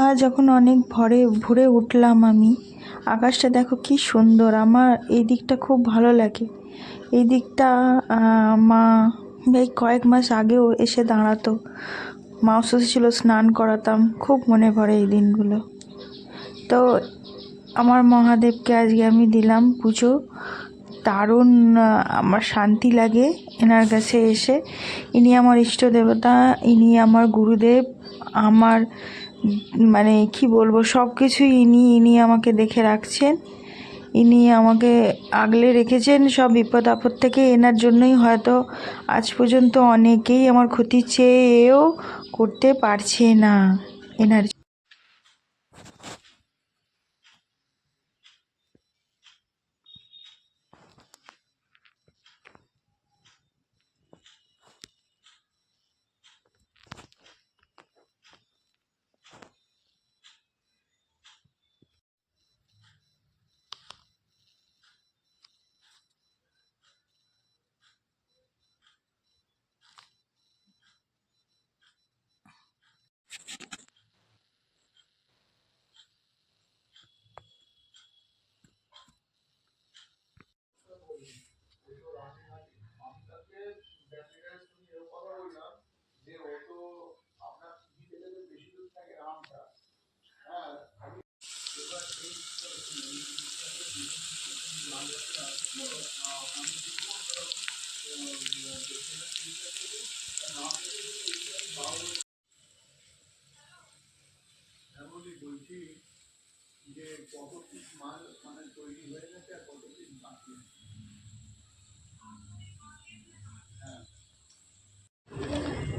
আর যখন অনেক ভোরে উঠলাম আমি, আকাশটা দেখো কি সুন্দর। আমার এই দিকটা খুব ভালো লাগে। এই দিকটা মা এই কয়েক মাস আগেও এসে দাঁড়াতো, মা অসুস্থ ছিল, স্নান করাতাম, খুব মনে পড়ে এই দিনগুলো। তো আমার মহাদেবকে আজকে আমি দিলাম পুজো। দারুণ আমার শান্তি লাগে এনার কাছে এসে। ইনি আমার ইষ্ট দেবতা, ইনি আমার গুরুদেব, আমার মানে কি বলবো, সব কিছুই ইনি আমাকে দেখে রাখছেন, ইনি আমাকে আগলে রেখেছেন সব বিপদ আপদ থেকে। এনার জন্যই হয়তো আজ পর্যন্ত অনেকেই আমার ক্ষতি চেয়েও করতে পারছে না। এনার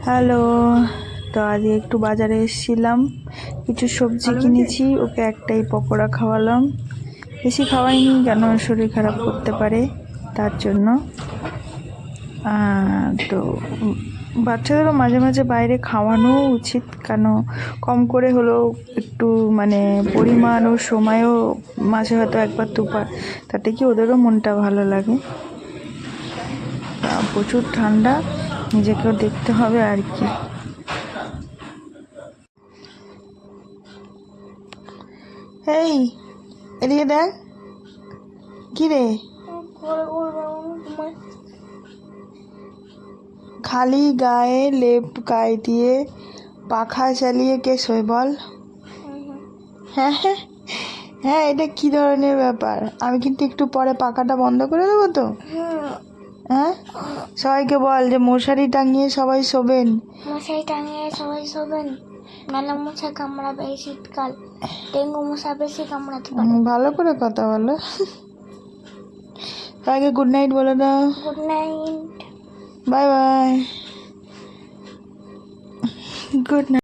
হ্যালো, তো আজ একটু বাজারে এসেছিলাম, কিছু সবজি কিনেছি, ওকে একটাই পকোড়া খাওয়ালাম, বেশি খাওয়াইনি কেন শরীর খারাপ করতে পারে তার জন্য। তো বাচ্চাদেরও মাঝে মাঝে বাইরে খাওয়ানো উচিত, কেন কম করে হলেও একটু মানে পরিমাণ ও সময়ও মাঝে হয়তো একবার দুবার, তাতে কি ওদেরও মনটা ভালো লাগে। প্রচুর ঠান্ডা, নিজেকেও দেখতে হবে আর কি। এই এদিকে দেখ, কি রে, খালি গায়ে লেপ গায়ে দিয়ে পাখা চালিয়ে কে শোয় বল? হ্যাঁ হ্যাঁ হ্যাঁ, এটা কি ধরনের ব্যাপার? আমি কিন্তু একটু পরে পাখাটা বন্ধ করে দেবো তো। হ্যাঁ, সবাইকে বল যে মশারি টাঙিয়ে সবাই শোবেন, মশারি টাঙিয়ে সবাই শোবেন, নাহলে মশা কামড়াবে। এই শীতকাল ডেঙ্গু মশা বেশি কামড়াতে পারে। ভালো করে কথা বলো। সবাইকে গুড নাইট বলে দাও। Good night, bye bye, good night.